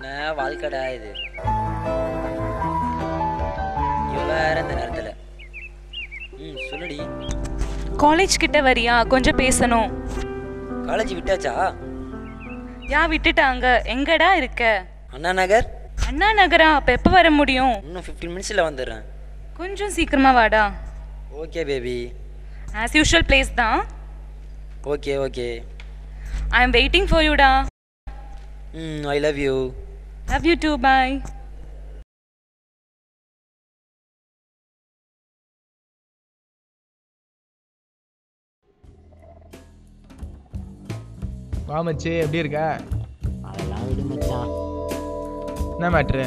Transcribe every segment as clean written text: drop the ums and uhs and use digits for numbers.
என்ன வாழ்க்கடா இது? இவ்வளோ வேற இந்த நேரத்தில். சொல்லுடி. காலேஜ் கிட்ட வரியா? கொஞ்சம் பேசணும். காலேஜ் விட்டாச்சா? விட்டுட்டாங்க. எங்கடா இருக்க? அண்ணா நகர். அண்ணா நகரா? அப்போ எப்போ வர முடியும்? இன்னும் 15 மினிட்ஸில் வந்துடுறேன். கொஞ்சம் சீக்கிரமா வாடா. Okay baby. As usual place தான். Okay okay. I am waiting for யூடா. I love you. Love you too. Bye. வா மச்சி, எப்படி இருக்க? அதெல்லாம் விடு மச்சான். என்ன மேட்ரு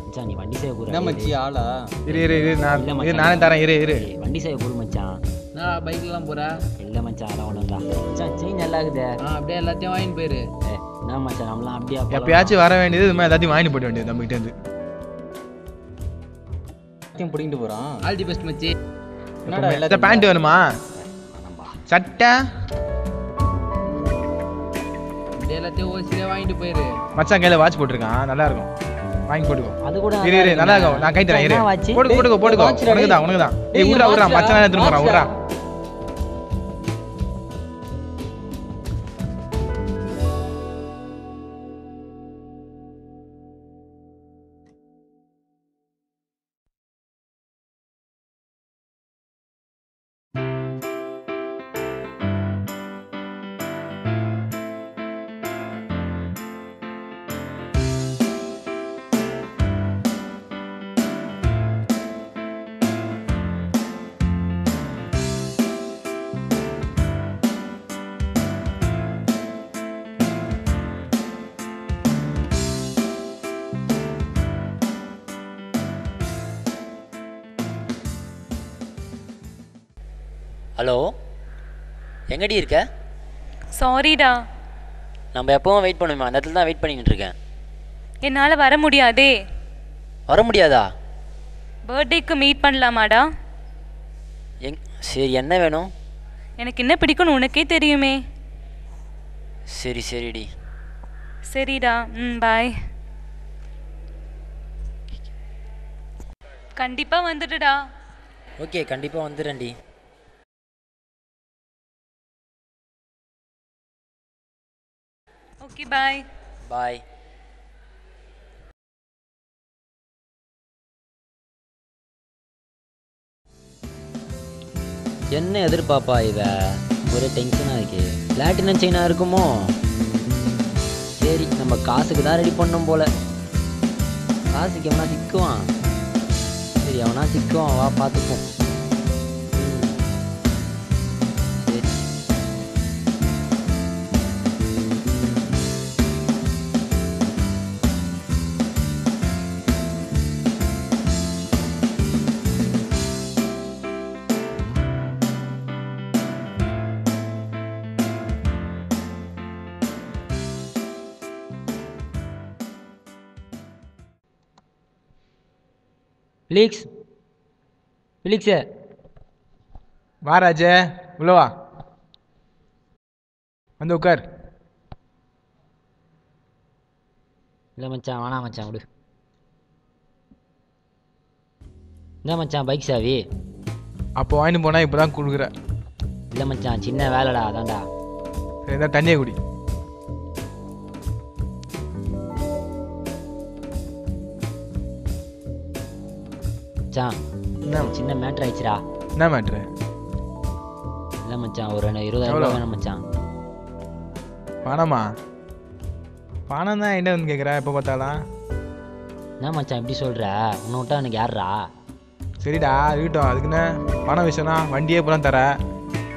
மச்சான், நீ வண்டி சேவை போற. என்ன மச்சி ஆளா? இரு நானே தரேன். இரு வண்டி சேவை போடு மச்சான். நான் பைக்லாம் போற? இல்லை மச்சான், அதெல்லாம் ஒன்றும் இல்லை மச்சான். செயின் நல்லா இருக்குது. அப்படியே எல்லாத்தையும் வாங்கிட்டு போயிரு. என்ன மச்சான், நம்மளாம் அப்படியே எப்பயாச்சும் வர வேண்டியது, இது மாதிரி எல்லாத்தையும் வாங்கிட்டு போட வேண்டியது நம்ம கிட்ட இருந்து. எல்லாத்தையும் பிடிங்கிட்டு போறான். ஆல் தி பெஸ்ட் மச்சி. என்னடா எல்லாத்தையும் பேண்ட் வேணுமா? சட்டை அப்படியே எல்லாத்தையும் ஓசியா வாங்கிட்டு போயிரு. மச்சான் கையில வாட்ச் போட்டிருக்கான், நல்லா இருக்கும், வாங்கி போட்டுக்கோ. அது கூட இரு நல்லா இருக்கும், நான் கை தரேன். இரு போட்டுக்கோ. உனக்கு தான். ஏய் விட்றா மச்சான் எடுத்துட்டு போறான். விட்றா. ஹலோ, எங்கடி இருக்க? சாரிடா. நம்ம எப்பவும் வெயிட் பண்ணுவோமே, அந்த இடத்துல தான் வெயிட் பண்ணிக்கிட்டு இருக்கேன். என்னால் வர முடியாதே. வர முடியாதா? பர்த்டேக்கு மீட் பண்ணலாமாடா? சரி, என்ன வேணும்? எனக்கு என்ன பிடிக்கும்னு உனக்கே தெரியுமே. சரிடி. சரிடா. பாய். கண்டிப்பாக வந்துடுடா. ஓகே, கண்டிப்பாக வந்துடுறேன்டி. ஓகே, பாய். பாய். என்ன எதிர்பார்ப்பா இவ? ஒரே டென்ஷனாக இருக்கு. பிளாட்டினம் செயினாக இருக்குமோ? சரி, நம்ம காசுக்கு தான் ரெடி பண்ணோம் போல. காசுக்கு எவனா சிக்குவான். சரி, அவனா சிக்குவான், வா பார்த்துப்போம். சரி. பிலிக்ஸு வா ராஜே, உள்ள வா, வந்து உட்கார். இல்லை மச்சான், வேணாம் மச்சான், விடு. என்ன மச்சான், பைக் சாவி? அப்போ வாங்கிட்டு போனா இப்போதான் கொடுக்குற. இல்லை மச்சான், சின்ன வேலைடா, அதான்டா. சரி, தான் தண்ணியை குடி. மச்சான், என்ன சின்ன மேட்ரு ஆயிடுச்சுடா. என்ன மேட்ரு? இல்லை மச்சான், ஒரு 20,000 ரூபா வேணும் மச்சான். பணமா? பணம் தான் என்ன வந்து கேட்குறா எப்போ பார்த்தாலும்? என்ன மச்சான் இப்படி சொல்கிற? உன்னை விட்டா எனக்கு யாருடா? சரிடா இருக்கட்டும், அதுக்குன்னு பணம் விஷயம்னா வண்டியே பூரா தர.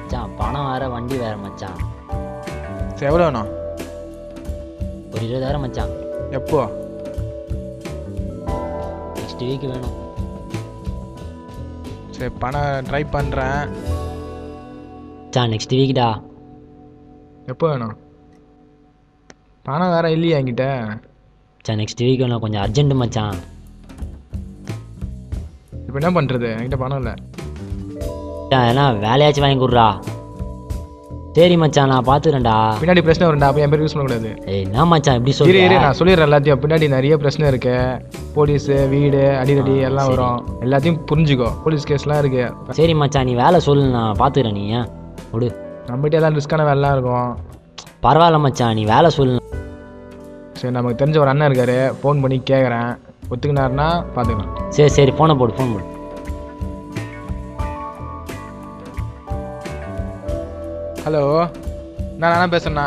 மச்சான், பணம் வேறு, வண்டி வேறு மச்சான். சரி, எவ்வளோ வேணும்? ஒரு 20,000 மச்சான். எப்போ? நெக்ஸ்ட் வீக் வேணும். சரி, பணம் ட்ரை பண்ணுறேன். மச்சான், நெக்ஸ்ட் வீக்டா. எப்போ வேணும்? பணம் வேறு இல்லையா என்கிட்ட? மச்சான், நெக்ஸ்ட் வீக் வேணும், கொஞ்சம் அர்ஜென்ட்டு மச்சான். இப்போ என்ன பண்ணுறது? என்கிட்ட பணம் இல்லை. மச்சான், ஏன்னா வேலையாச்சும் வாங்கி கொடுறா. சரி மச்சான் நான் பார்த்துக்கிறேன்டா. பின்னாடி பிரச்சனை வரும்டா, அப்போ என் பேர் யூஸ் பண்ணக்கூடாது. ஏய் என்ன மச்சான் இப்படி இரு சொல்ற? நான் சொல்லிடுறேன் எல்லாத்தையும். பின்னாடி நிறைய பிரச்சனை இருக்கு. போலீஸு, வீடு, அடிதடி எல்லாம் வரும். எல்லாத்தையும் புரிஞ்சுக்கோ. போலீஸ் கேஸ்லாம் இருக்கு. சரி மச்சான் நீ வேலை சொல்லு, நான் பார்த்துக்கிறேன். நீ ஏன் விடு, நம்மகிட்ட எல்லாம் ரிஸ்க்கான வேலைலாம் இருக்கும். பரவாயில்ல மச்சான் நீ வேலை சொல்லு. சரி நமக்கு தெரிஞ்ச ஒரு அண்ணன் இருக்காரு, ஃபோன் பண்ணி கேட்குறேன். ஒத்துக்கினாருன்னா பார்த்துக்கலாம். சரி சரி ஃபோனை போடு, ஃபோன் போடு. ஹலோ, நான் நானா பேசுகிறேண்ணா.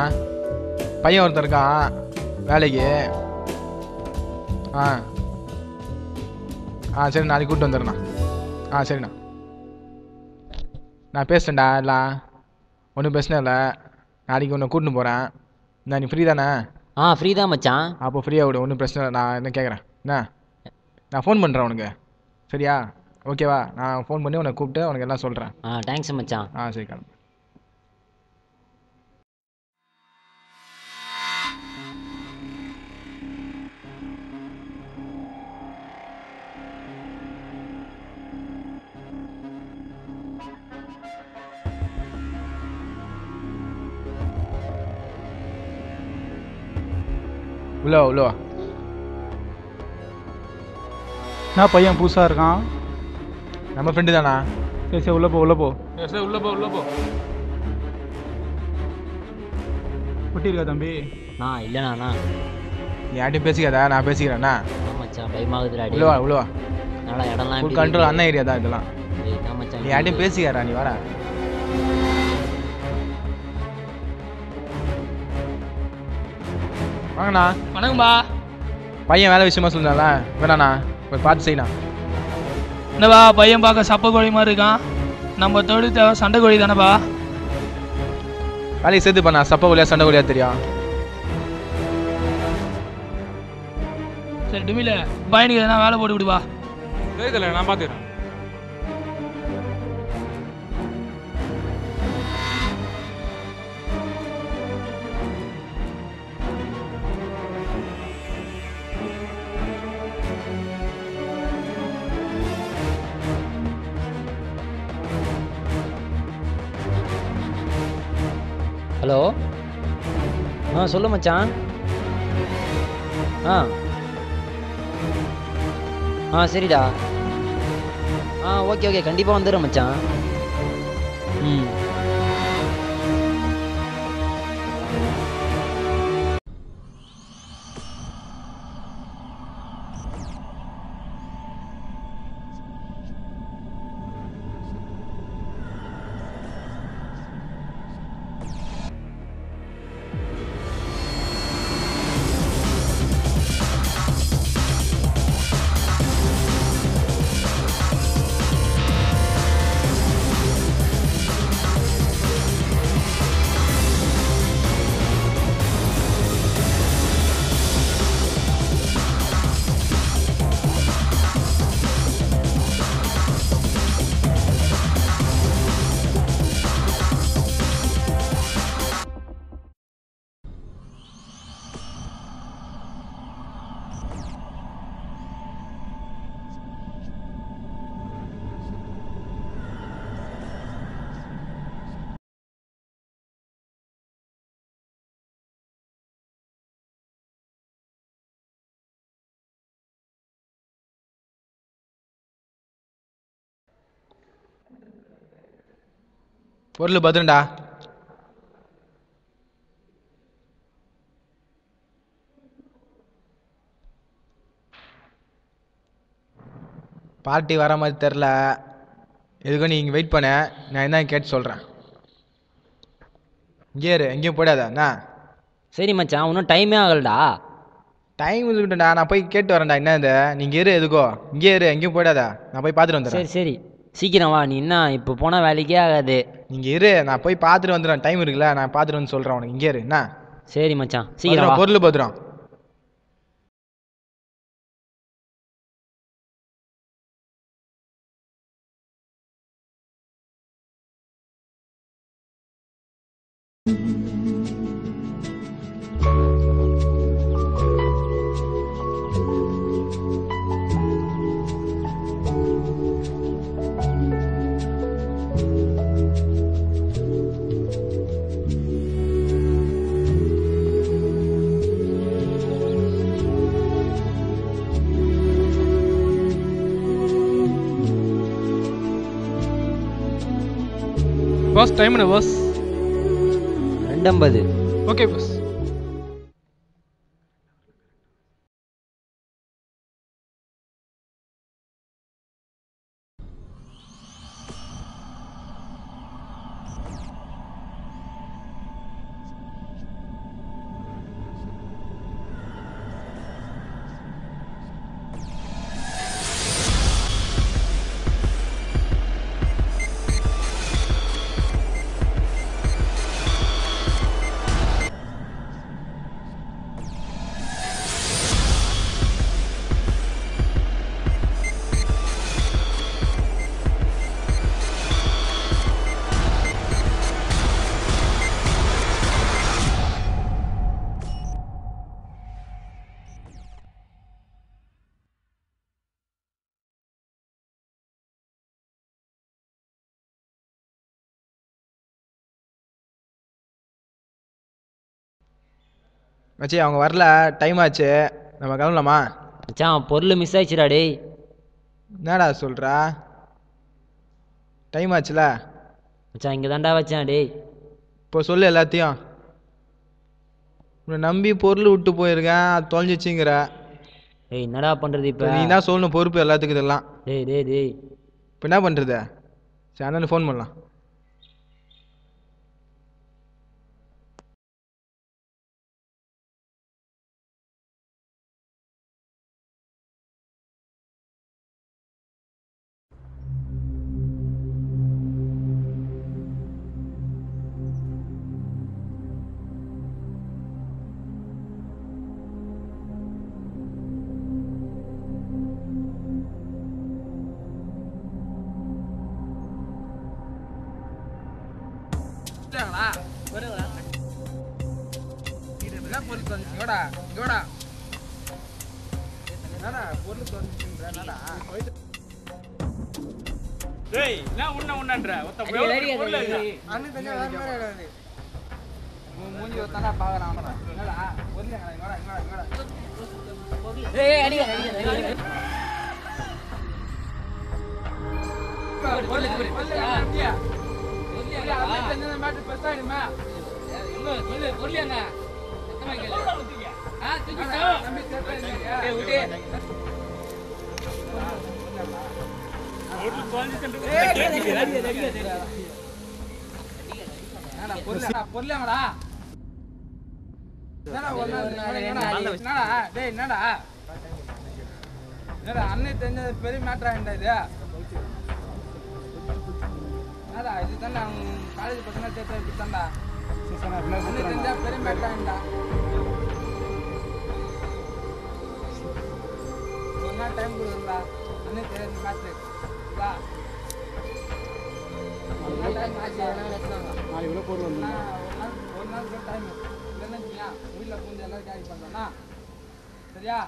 பையன் ஒருத்தன் இருக்கான் வேலைக்கு. சரி நாளைக்கு கூப்பிட்டு வந்துடுறேண்ணா. சரிண்ணா நான் பேசுகிறேன்டா. எல்லாம் ஒன்றும் பிரச்சனை இல்லை. நாளைக்கு உன்னை கூட்டின்னு போகிறேன். நீ ஃப்ரீ தானே? ஃப்ரீ தான் மச்சான். அப்போ ஃப்ரீயாக விடு, ஒன்றும் பிரச்சனை இல்லை. நான் என்ன கேட்குறேன் என்ன, நான் ஃபோன் பண்ணுறேன் உனக்கு. சரியா? ஓகேவா? நான் ஃபோன் பண்ணி உனக்கு கூப்பிட்டு உனக்கு எல்லாம் சொல்கிறேன். தேங்க்ஸ் மச்சான். சரி கிளம்பு. உள்ள வா. என்ன பையன் புதுசாக இருக்கான்? நம்ம ஃப்ரெண்டு தானா? சரி உள்ள போ. சரி உள்ள போ. குட்டி இருக்கா தம்பி? இல்லைண்ணா. நீ யார்ட்டையும் பேசிக்காதா, நான் பேசிக்கிறேண்ணா. மச்சான் பயமாகுதுடா. உள்ள வா. நல்லா இடம்லாம் ஃபுல் கண்ட்ரோல், அண்ணன் ஏரியா தான் இதெல்லாம். மச்சான் நீ யார்ட்டையும் பேசிக்காரா, நீ வாடா. வாங்கண்ணா. வணக்கம்பா. பையன் வேலை விஷயமா சொல்லுதால வேணாண்ணா, போய் பார்த்து செய்யணா. என்னப்பா பையன் பார்க்க சப்ப கோழி மாதிரி இருக்கான். நம்ம தொழில் தேவை சண்டை கோழி தானேப்பா? வேலைக்கு சேர்த்து பண்ணா, சப்ப கோழியா சண்டை கோழியா தெரியும். சரி டுமில பையனுக்கு எதனா வேலை போட்டு விடுவா. தெரியல, நான் பார்த்துக்கிறேன். ஹலோ. சொல்லு மச்சான். சரிடா. ஓகே கண்டிப்பாக வந்துடுறேன் மச்சான். பொருள் பத்திரண்டா. பார்ட்டி வர மாதிரி தெரில. எதுக்கும் நீ இங்கே வெயிட் பண்ண, நான் என்ன கேட்டு சொல்கிறேன். இங்கே இரு, எங்கேயும் போயிடாதா என்ன? சரி மச்சான், இன்னும் டைமே ஆகலடா. டைம் இருக்குண்டா, நான் போய் கேட்டு வரேன்டா. என்ன இது, நீங்கள் இரு, எதுக்கோ இங்கே இரு, எங்கேயும் போயிடாதா. நான் போய் பார்த்துட்டு வந்துடுறேன். சரி சீக்கிரம் வா. நீ என்ன இப்போ போனால் வேலைக்கே ஆகாது. நீங்கள் இரு, நான் போய் பார்த்துட்டு வந்துடுறேன். டைம் இருக்குல்ல, நான் பார்த்துட்டு வந்து சொல்கிறேன் உனக்கு. இங்கே இரு என்ன? சரி மச்சான் சீக்கிரம். பொருள் பத்திரம். பாஸ் டைம் என்ன பாஸ்? 2:50. Okay boss. மச்சி அவங்க வரல, டைம் ஆச்சு, நம்ம கிளம்பலாமா? மச்சான் பொருள் மிஸ் ஆயிடுச்சுடா டேய். என்னடா சொல்கிறா? டைம் ஆச்சுல. மச்சான் இங்கே தான்டா வச்சேன் டேய். இப்போ சொல்லு எல்லாத்தையும். உன்னை நம்பி பொருள் விட்டு போயிருக்கேன், அது தொலைஞ்சிச்சுங்கிற. டேய் என்னடா பண்ணுறது இப்போ? நீ தான் சொல்லணும் பொறுப்பு எல்லாத்துக்கும் இதெல்லாம். டேய் டேய் டேய் இப்போ என்ன பண்ணுறது? சரி அண்ணன் ஃபோன் பண்ணலாம். அண்ணன் தெரிஞ்சது பெரிய மேட்டரா இது இதுதான்டா காலேஜ் பசங்க சேர்த்து இப்படித்தான்டா அண்ணன் தெரிஞ்சா பெரிய மேட்டரா ஒரு நாள் டைம் கொடுக்குறா அண்ணன் தெரியாது மேட்ரு ஒரு நாள் டைம் இல்லைன்னா வீட்டில் பூந்து எல்லாரும் கேரி பண்ணுறோன்னா சரியா?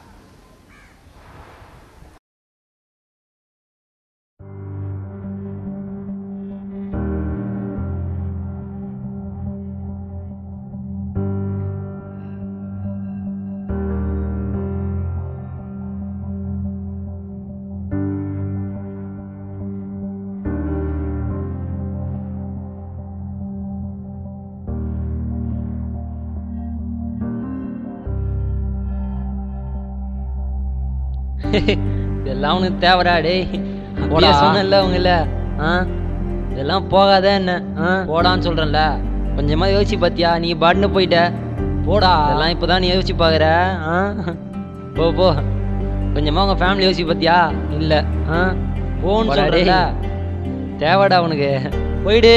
இதெல்லாம் உனக்கு தேவைடா டேய். அப்படியே சொன்னல அவங்கள இதெல்லாம் போகாத என்ன போடான்னு சொல்றேன்ல. கொஞ்சமா யோசிச்சு பாத்தியா? நீ பாட்டுன்னு போயிட்ட போடா. இதெல்லாம் இப்போதான் நீ யோசிச்சு பாக்குற. போ போ. கொஞ்சமா உங்க ஃபேமிலி யோசிச்சு பாத்தியா? இல்ல போன்னு சொல்றேன்ல. தேவைடா உனக்கு, போயிடு.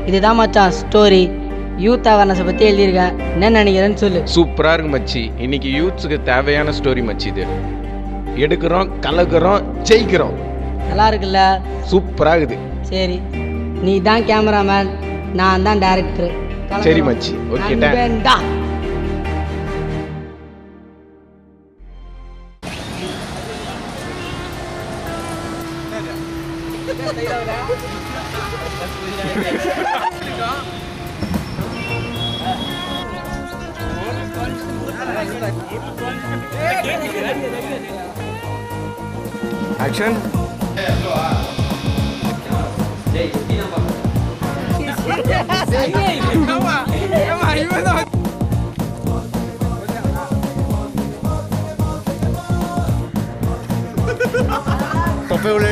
இதுதான் மச்சான் ஸ்டோரி. யூத் அவேர்னஸை பற்றி எழுதியிருக்கேன். என்ன நினைக்கிறேன்னு சொல்லு. சூப்பராக இருக்கு மச்சி. இன்னைக்கு யூத்ஸுக்கு தேவையான ஸ்டோரி மச்சி இது. எடுக்கிறோம், கலக்கிறோம், ஜெயிக்கிறோம். நல்லா இருக்குல்ல? சூப்பராக இருக்குது. சரி, நீ தான் கேமராமேன், நான் தான் டைரக்டர். சரி மச்சி, ஓகே. வேண்டா ஆக்ஷன். தொப்பை உள்ளே